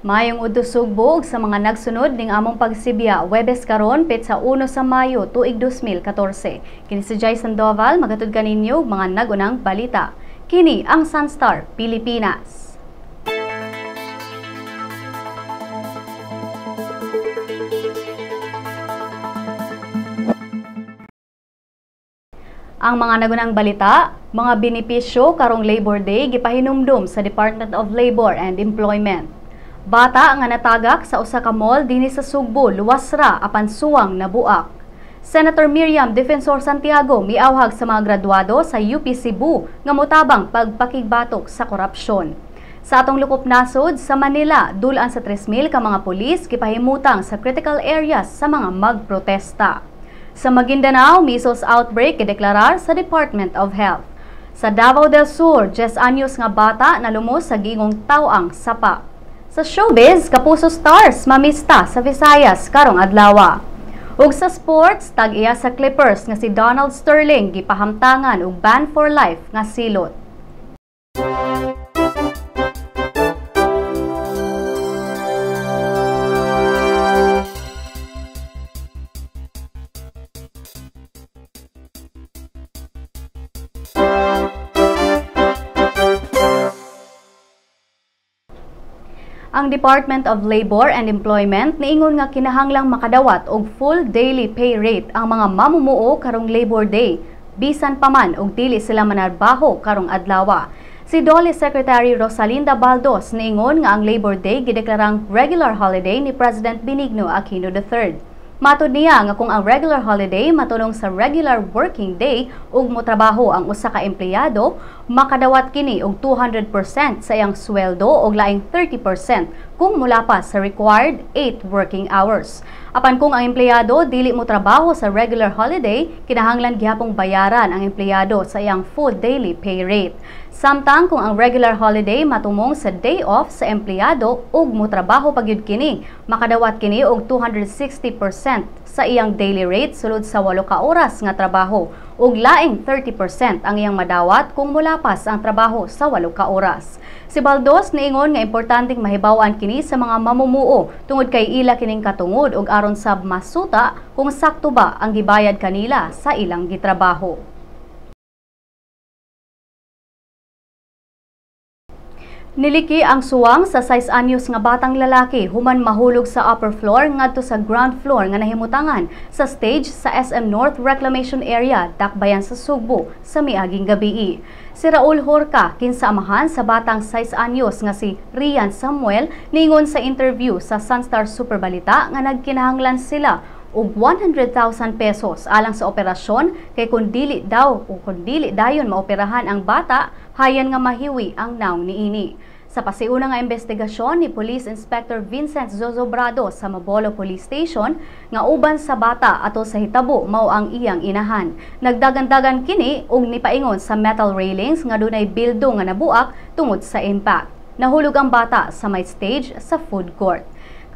Mayong udusugbo sa mga nagsunod ning among pagsibya Webes karon petsa 1 sa Mayo tuig 2014. Kini si Jai Sandoval magatud kaninyo mga nagunang balita. Kini ang Sunstar Pilipinas. Ang mga nagunang balita, mga benepisyo karong Labor Day gipahinumdum sa Department of Labor and Employment. Bata nga natagak sa usa ka mall dinhi sa Sugbo, luwas ra apan suwang nabuak. Senator Miriam Defensor Santiago miawhag sa mga graduado sa UP Cebu nga motabang pagpakigbatok sa korupsyon. Sa atong lukop nasod sa Manila, dulan sa 3,000 ka mga pulis gipahimutang sa critical areas sa mga magprotesta. Sa Maguindanao, measles outbreak gideklarar sa Department of Health. Sa Davao del Sur, 10 anyos nga bata nalumos sa gingong tawang sapa. Sa showbiz, Kapuso Stars mamista sa Visayas karong adlaw. Ug sa sports, tag-iya sa Clippers nga si Donald Sterling gipahamtangan og ban for life nga silot. Ang Department of Labor and Employment niingon nga kinahanglang makadawat og full daily pay rate ang mga mamumuo karong Labor Day, bisan pa man og dili sila manarbaho karong adlaw. Si DOLE Secretary Rosalinda Baldos niingon nga ang Labor Day gideklarang regular holiday ni President Benigno Aquino III. Matod niya nga kung ang regular holiday matulong sa regular working day ug motrabaho ang usa ka empleyado, makadawat kini og 200% sa iyang sweldo ug laing 30% kung mula pa sa required 8 working hours. Apan kung ang empleyado dili mo trabaho sa regular holiday, kinahanglan gihapong bayaran ang empleyado sa iyang full daily pay rate. Samtang kung ang regular holiday matumong sa day off sa empleyado ug mo trabaho pagyud kini, makadawat kini og 260% sa iyang daily rate sulod sa 8 ka oras nga trabaho ug laing 30% ang iyang madawat kung mulapas ang trabaho sa 8 ka oras. Si Baldos niingon nga importanteng mahibaw-an kini sa mga mamumuo tungod kay ila kining katungod ug aron sab masuta kung sakto ba ang gibayad kanila sa ilang gitrabaho. Niliki ang suwang sa 6 anyos nga batang lalaki human mahulog sa upper floor ngadto sa ground floor nga nahimutangan sa stage sa SM North Reclamation Area, Dakbayan sa Sugbo sa miaging gabi. Si Raul Horca, kinsa-amahan sa batang 6 anyos nga si Rian Samuel, niingon sa interview sa Sunstar Super Balita nga nagkinahanglan sila og 100,000 pesos alang sa operasyon kay kung dili dayon maoperahan ang bata, hayan nga mahiwi ang naong niini. Sa pasiuna nga investigasyon ni Police Inspector Vincent Zozobrado sa Mabolo Police Station nga uban sa bata ato sa hitabo mao ang iyang inahan. Nagdagan-dagan kini og nipaingon sa metal railings nga dunay bildo nga nabuak tungod sa impact. Nahulog ang bata sa may stage sa food court.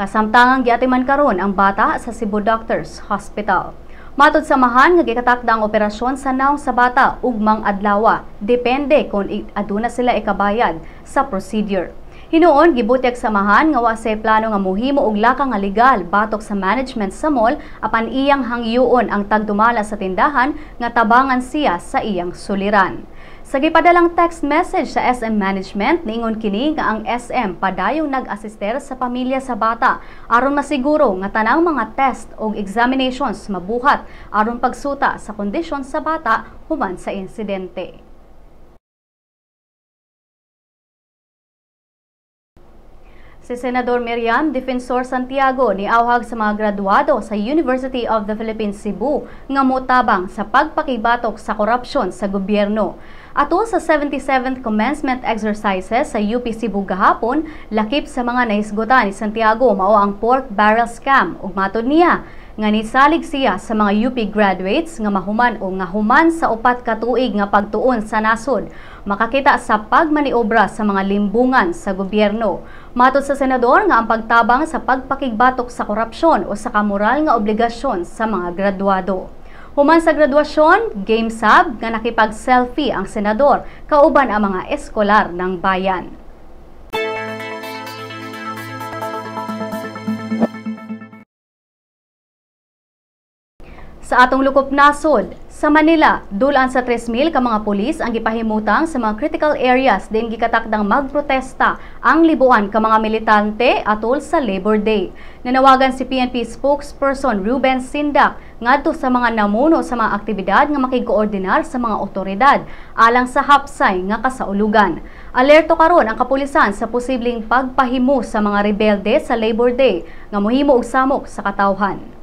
Kasamtangang giatiman karon ang bata sa Cebu Doctors Hospital. Matod sa mahan nga gikatakda ang operasyon sa naong sa bata ugmang adlaw, depende kung aduna sila ikabayad sa procedure. Hinuon gibutyag sa mahan nga wa say plano nga mohimo og laka nga legal batok sa management sa mall apan iyang hangyuon ang tagdumala sa tindahan nga tabangan siya sa iyang suliran. Sa gipadalang text message sa SM Management, niingon kini nga ang SM padayong nag-asister sa pamilya sa bata aron masiguro nga tanang mga test o examinations mabuhat aron pagsuta sa kondisyon sa bata human sa insidente. Si Senador Miriam Defensor Santiago niawhag sa mga graduado sa University of the Philippines Cebu nga motabang sa pagpakibatok sa korupsyon sa gobyerno. Ato sa 77th commencement exercises sa UP Cebu gahapon, lakip sa mga nahisgutan ni Santiago mao ang pork barrel scam ug matod niya nga nisalig siya sa mga UP graduates nga mahuman o nga human sa 4 ka tuig nga pagtuon sa nasod, makakita sa pagmaniobra sa mga limbungan sa gobyerno. Matod sa senador nga ang pagtabang sa pagpakigbatok sa korupsyon o sa kamoral nga obligasyon sa mga graduado. Human sa graduasyon, game sab nga nakipag-selfie ang senador kauban ang mga eskolar ng bayan. Sa atong lukop nasod, sa Manila, dulan sa 3,000 ka mga pulis ang gipahimutang sa mga critical areas din gikatakdang magprotesta ang libuan ka mga militante atol sa Labor Day. Nanawagan si PNP spokesperson Ruben Sindak ngadto sa mga namuno sa mga aktibidad nga makigkoordinar sa mga otoridad alang sa hapsay nga kasaulugan. Alerto karon ang kapulisan sa posibleng pagpahimo sa mga rebelde sa Labor Day nga mohimo og samok sa katawhan.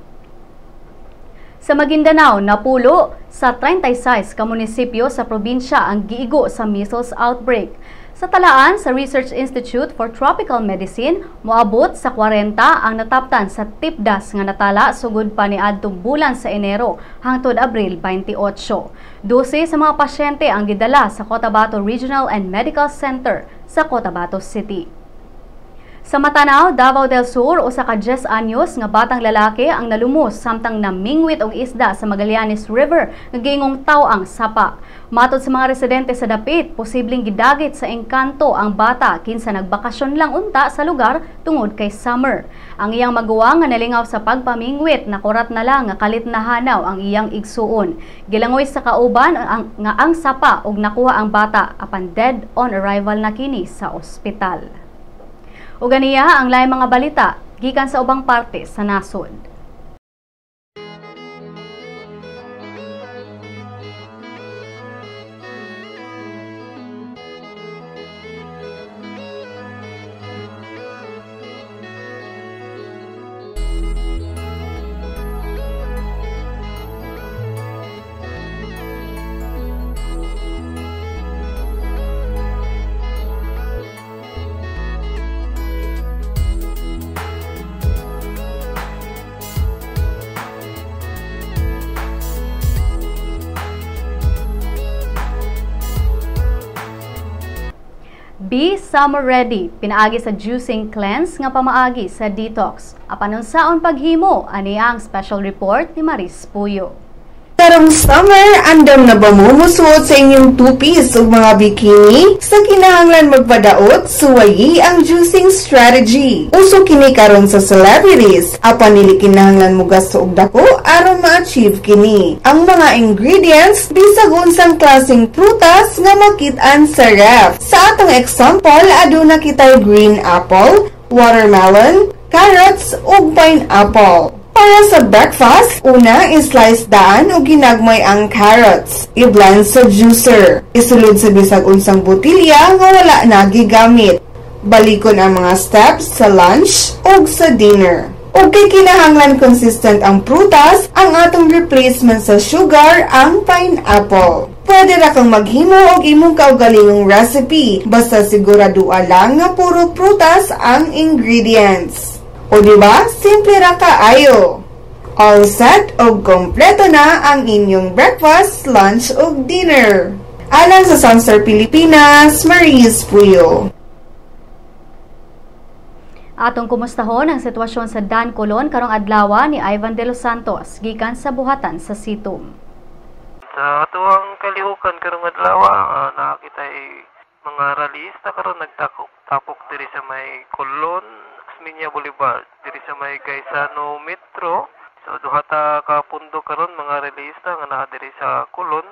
Sa Maguindanao, napulo sa 36 ka munisipyo sa probinsya ang giigo sa measles outbreak. Sa talaan sa Research Institute for Tropical Medicine, moabot sa 40 ang nataptan sa tipdas nga natala sugod pa ni adtong bulan sa Enero hangtod Abril 28. 12 sa mga pasyente ang gidala sa Cotabato Regional and Medical Center sa Cotabato City. Sa Matanao, Davao del Sur, usa ka 10 anyos nga batang lalaki ang nalumos samtang namingwit og isda sa Magallanes River nga gingong taw-ang sapa. Matod sa mga residente sa dapit, posibleng gidagit sa engkanto ang bata kinsa nagbakasyon lang unta sa lugar tungod kay summer. Ang iyang maguwang nga nalingaw sa pagpamingwit nakurat na lang nga kalit nahanaw ang iyang igsuon. Gilangoy sa kauban nga ang sapa ug nakuha ang bata apan dead on arrival na kini sa ospital. O ganiya ang laing mga balita gikan sa ubang parte sa nasod. Be summer ready, pinaagi sa juicing cleanse nga pamaagi sa detox. Apan unsaon paghimo, ani ang special report ni Maris Puyo. Karong summer, andam na ba mo musuot sa inyong two-piece o mga bikini? Sa kinahanglan magpadaot, suwayi ang juicing strategy. Uso kini karon sa celebrities. Apan nili kinahanglan mo gasto og dako aron ma-achieve kini. Ang mga ingredients, bisag unsang klaseng prutas nga makit-an sa ref. Sa atong example, aduna kitay green apple, watermelon, carrots ug pineapple. Para sa breakfast, una, islice daan o ginagmay ang carrots. I-blend sa juicer. Isulod sa bisag unsang botilya nga wala na gigamit. Balikon ang mga steps sa lunch o sa dinner. O kay kinahanglan consistent ang prutas, ang atong replacement sa sugar ang pineapple. Pwede ra kang maghimo og imong kaugalingong recipe, basta siguraduha lang nga puro prutas ang ingredients. O diba, simple ra kaayo. All set o kompleto na ang inyong breakfast, lunch o dinner. Alang sa Sunstar Pilipinas, Maris Puyo. Atong kumustahon ang sitwasyon sa Dan Colon karong adlaw ni Ivan de los Santos gikan sa buhatan sa Situm. Sa atuang kalihukan karong adlaw, nakakitay mga rallyista karon nagtapok diri sa may Colon, Minya Boulevard, diri sa may Gaisano Metro. So duha ta ka pundo karon mga relista nga naa diri sa Colon.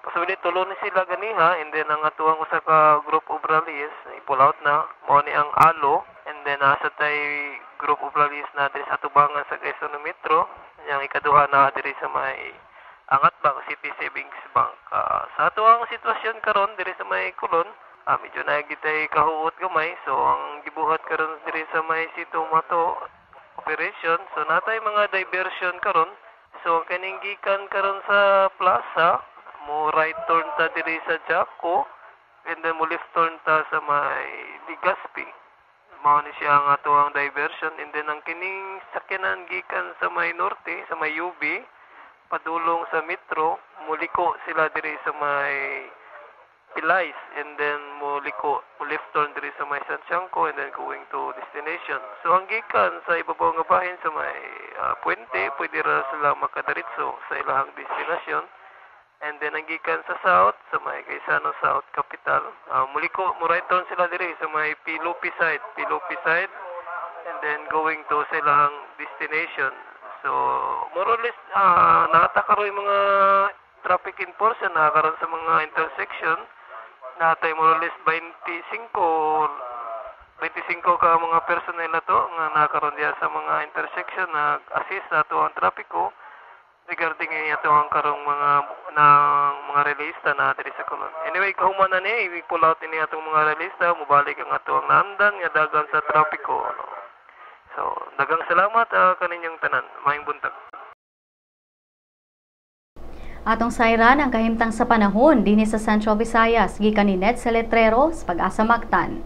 Pasuli tulo ni sila ganiha, and then ang atuang usa ka group of rallies i-pull out na mao ni ang ALO, and then sa tay group of rallies na diri sa atubangan sa Gaisano Metro, yang ikaduha na diri sa may Angat Bank City Savings Bank. Sa atuang sitwasyon karon diri sa may Colon, medyo na gitay kahuot gamay, so ang gibuhat karon diri sa may Situmato operation, so natay mga diversion karon. So kaning gikan karon sa plaza, mo right turn ta diri sa Jaco, and then mo left turn ta sa may Legazpi. Mao ni siya ang ato ang diversion, and then ang kining sakyanan gikan sa may norte, sa may UB, padulong sa Metro, muliko sila diri sa may Pilais, and then muliko, left turn diri sa may Santiago, and then going to destination. So ang gikan sa ibabaw nga bahin sa may puente, pwede ra sila makadiretso sa ilahang destinasyon. And then ang gikan sa south, sa may Gaisano South Capital, muliko, mo right turn sila diri sa may Pilupi side, and then going to sa ilahang destination. So, more or less, nakataka yung mga traffic enforcer na karon sa mga intersection. Natay more or less 25 ka mga personnel na to nga nakaroon diya sa mga intersection na assist na to ang trapiko regarding niya to ang karong mga relista na diri sa kulon. Anyway, kahuman na niya, i-pull out niya itong mga relista, mubalik ang ato ang naandan nga dagan sa trapiko. So, dagang salamat kaninyong tanan. Maayong buntag. Atong sayran ang kahimtang sa panahon dinhi sa Central Visayas gikan ni Ned Seletrero sa Pag-asa Mactan.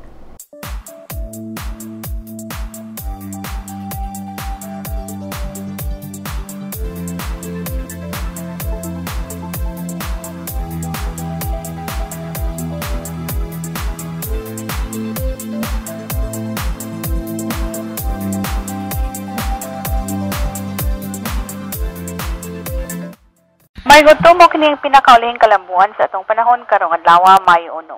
May gusto mo kining pinakaulihing kalambuan sa atong panahon karong adlaw Mayo 1.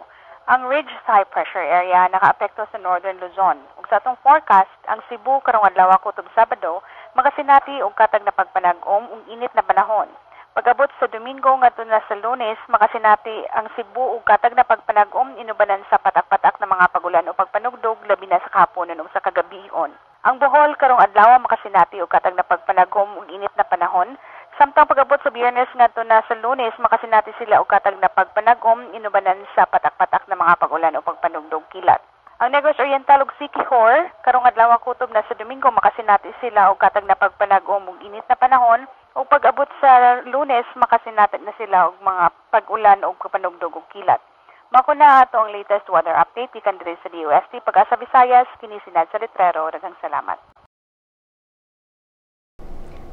Ang ridge sa high pressure area nakaapekto sa Northern Luzon. Ug sa atong forecast, ang Cebu karong adlaw kutob Sabado magasinati og katag na pagpanag-om ug init na panahon. Pag-abot sa Domingo ngadto na sa Lunes, makasinati ang Cebu ug katag na pagpanag-om inubanan sa patak-patak na mga pagulan o pagpanugdog labi na sa kahaponon ug sa kagabion. Ang Bohol karong adlaw makasinati og katag na pagpanag-om ug init na panahon. Samtang pag-abot sa Biyernes ngadto na sa Lunes, makasinati sila og katag na pagpanag-om inubanan sa patak-patak na mga pagulan o pagpanugdog kilat. Ang Negros Oriental ug Siquijor karong adlaw kutob na sa Domingo makasinati sila og katag na pagpanag-om ug init na panahon ug pag-abot sa Lunes makasinati na sila og mga pag-ulan ug pagpanugdog ug kilat. Mako na ato ang latest weather update gikan diri sa DOST Pag-asa Visayas kini si Ned Seletrero. Daghang salamat.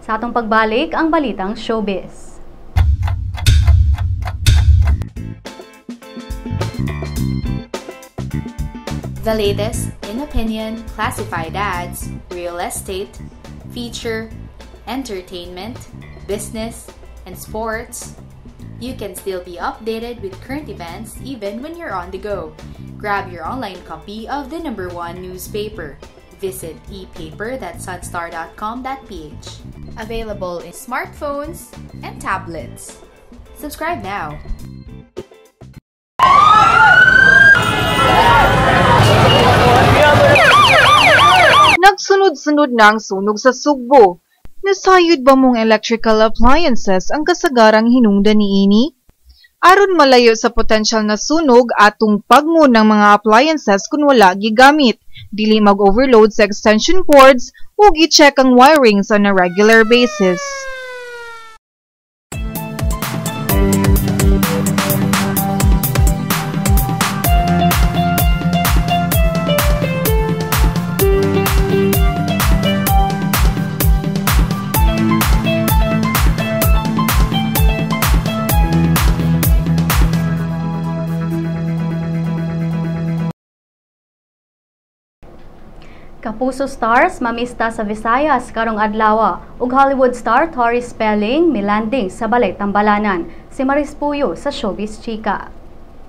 Sa atong pagbalik ang balitang showbiz. The latest in opinion, classified ads, real estate, feature, entertainment, business, and sports. You can still be updated with current events even when you're on the go. Grab your online copy of the #1 newspaper. Visit epaper.sunstar.com.ph. Available in smartphones and tablets. Subscribe now. Nagsunod-sunod na ang sunog sa Sugbo. Nasayod ba mong electrical appliances ang kasagarang hinungdan niini? Aron malayo sa potensyal na sunog atong pagmo ng mga appliances kung wala gigamit. Dili mag-overload sa extension cords ug i-check ang wirings on a regular basis. Kapuso stars mamista sa Visayas karong adlaw ug Hollywood star Tori Spelling milanding sa balay Tambalanan. Si Maris Puyo sa Showbiz Chika.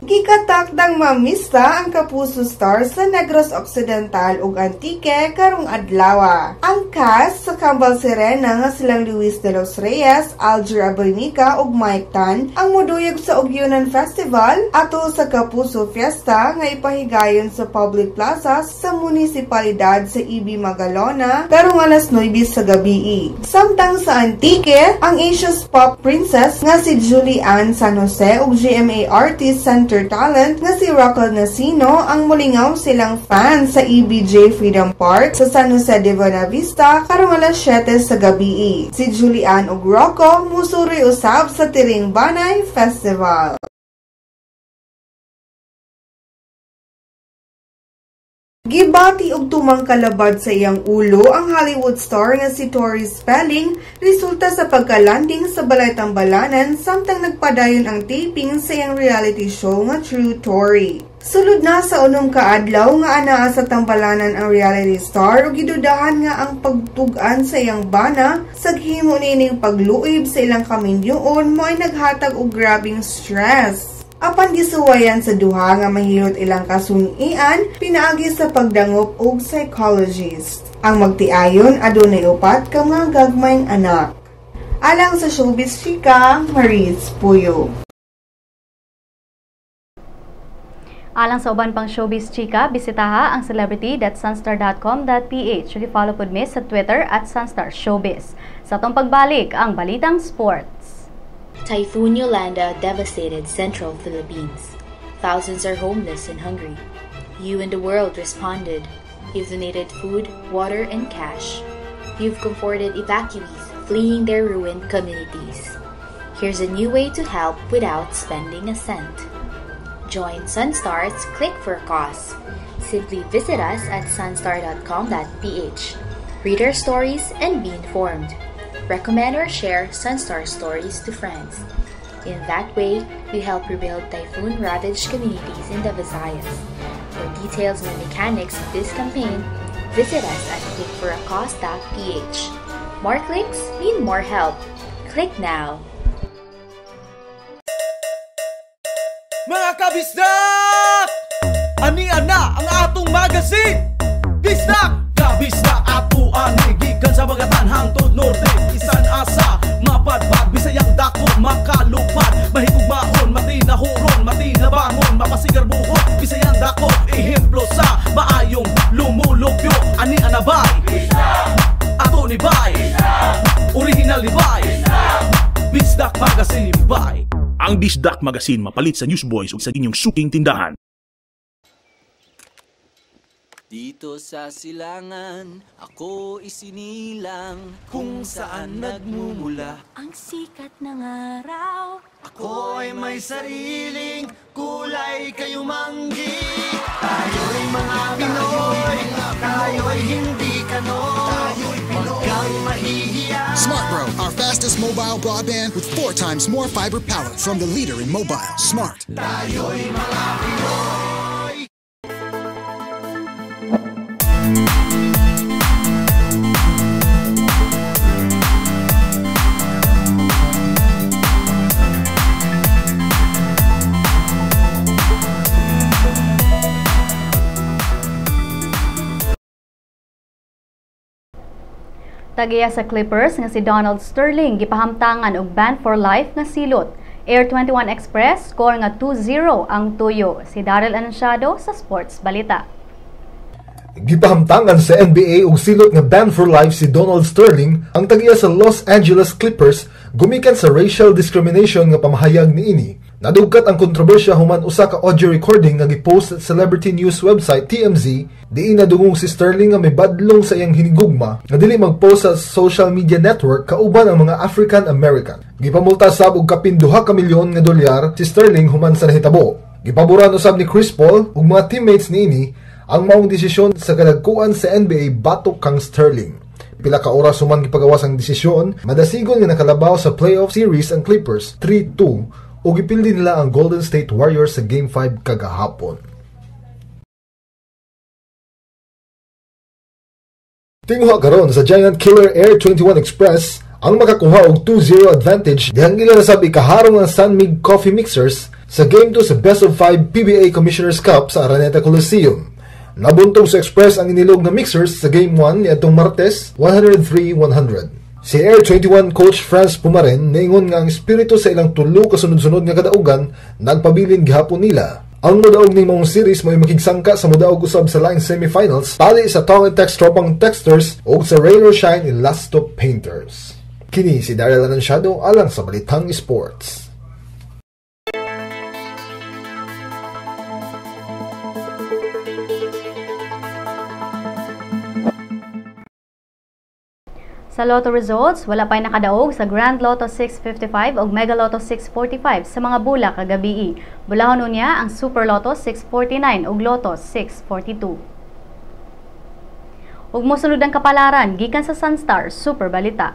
Gikatakdang mamista ang Kapuso stars sa Negros Occidental ug Antique karong adlaw. Ang cast sa Kambal Serena nga silang Luis de los Reyes, Alger Aboynica ug Mike Tan ang moduyog sa Ugyunan Festival ato sa Kapuso Fiesta nga ipahigayon sa Public Plaza sa munisipalidad sa Ibi Magalona karong alas 9 sa gabi. Samtang sa Antique, ang Asia's pop princess nga si Julie Ann San Jose ug GMA artist Center talent nga si Rocco Nasino ang mulingaw silang fans sa EBJ Freedom Park sa San Jose de Buenavista karong alas 7 sa gabi. Si Julian ug Rocco musuri usab sa Tiring Banay Festival. Gibati og tumang kalabad sa iyang ulo ang Hollywood star nga si Tori Spelling resulta sa pagkalanding sa balay Tambalanan samtang nagpadayon ang taping sa iyang reality show nga True Tori. Sulod na sa unong kaadlaw nga anaa sa Tambalanan ang reality star ug gidudahan nga ang pagtug-an sa iyang bana sa himo nining pagluob sa ilang kamindyoon mo ay naghatag og grabing stress. Apan gisuwayan sa duha nga mahiyot ilang kasunian pinaagi sa pagdangop og psychologist. Ang magtiayon adunay upat ka mga gagmayng anak. Alang sa Showbiz Chika, Maris Puyo. Alang sa uban pang Showbiz Chika, bisitaha ang celebrity.sunstar.com.ph. I-follow pod mi sa Twitter @SunstarShowbiz. Sa atong pagbalik, ang Balitang Sports. Typhoon Yolanda devastated central Philippines. Thousands are homeless and hungry. You and the world responded. You've donated food, water, and cash. You've comforted evacuees fleeing their ruined communities. Here's a new way to help without spending a cent. Join Sunstar's Click for a Cause. Simply visit us at sunstar.com.ph. Read our stories and be informed. Recommend or share Sunstar stories to friends. In that way, we help rebuild typhoon-ravaged communities in the Visayas. For details and mechanics of this campaign, visit us at clickforacause.ph. More clicks mean more help. Click now. Mga kabisdak! Anian na ang atong magazine! Bisdak! Kabisdak atuan gikan sa bagatan hangtod norte. Isan asa, mapadpad, bisayang dako, makalupad. Mahigugmaon, matinahuron, matinabangon, mapasigar buhok. Bisayang dako, ehemplo sa maayong lumulupyo. Anian na bay? Ato ni bay? Original ni bay? Bisdak Magazine ni bay. Ang Bisdak Magazine mapalit sa Newsboys ug sa inyong suking tindahan. Dito sa silangan, ako isinilang kung saan nagmumula ang sikat ng araw. Ako ay may sariling kulay kayumanggi. Tayo'y mga Pinoy, tayo'y hindi kanoy. Huwag kang mahihiya. Smart Bro, our fastest mobile broadband with 4 times more fiber power from the leader in mobile, Smart. Tayo'y mga Pinoy. Tagiya sa Clippers nga si Donald Sterling gipahamtangan og ban for life nga silot. Air 21 Express score nga 2-0 ang tuyo. Si Daryl Anunciado sa Sports Balita. Gipahamtangan sa NBA og silot nga ban for life si Donald Sterling ang tagiya sa Los Angeles Clippers gumikan sa racial discrimination nga pamahayag niini. Nadugkat ang kontrobersya human usa ka audio recording nga gipost sa celebrity news website TMZ diin nadungong si Sterling nga may badlong sa iyang hinigugma nga dili magpost sa social media network kauban ang mga African American. Gipamulta sab og kapin 2 ka milyon nga dolyar si Sterling human sa nahitabo. Gipaboran usab ni Chris Paul ug mga teammates niini ang maong desisyon sa kadagkuan sa NBA batok kang Sterling. Pila ka oras human gipagawas ang desisyon, madasigon nga nakalabaw sa playoff series ang Clippers 3-2 o gipildi nila ang Golden State Warriors sa Game 5 kagahapon. Tinguha karon sa Giant Killer Air 21 Express ang makakuha og 2-0 advantage dihang ila nasab ikaharong ang San Mig Coffee Mixers sa Game 2 sa Best of 5 PBA Commissioner's Cup sa Araneta Coliseum. Nabuntog sa Express ang inilog na Mixers sa Game 1 niadtong Martes 103-100. Si Air 21 coach Franz Pumaren naingon nga ang espiritu sa ilang tulo kasunod-sunod nga kadaugan nagpabilin gihapon nila. Ang modaog ning mong series may makigsangka sa modaog usab sa laing semifinals pali sa Talk and Text tropang Texters o sa Rain or Shine Elasto Painters. Kini si Daryl Anunciado alang sa Balitang Sports. Sa Lotto results, wala pa'y nakadaog sa Grand Lotto 655 o Mega Lotto 645 sa mga bula kagabi. Bulahon unya ang Super Lotto 649 ug Lotto 642. Ug mosunod ang kapalaran gikan sa Sunstar Super Balita.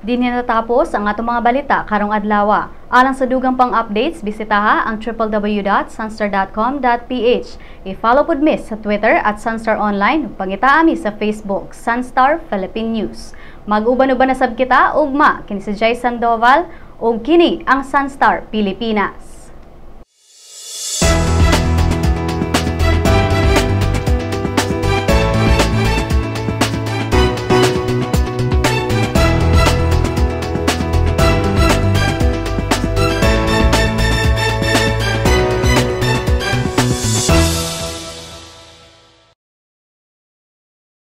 Din natapos ang atong mga balita karong adlaw. Alang sa dugang pang updates, bisitaha ang www.sunstar.com.ph. I-follow pod mi sa Twitter at Sunstar Online, pangitaa mi sa Facebook, Sunstar Philippine News. Mag-uban-uban na sab kita ugma kini si Jay Sandoval ug kini ang Sunstar Pilipinas.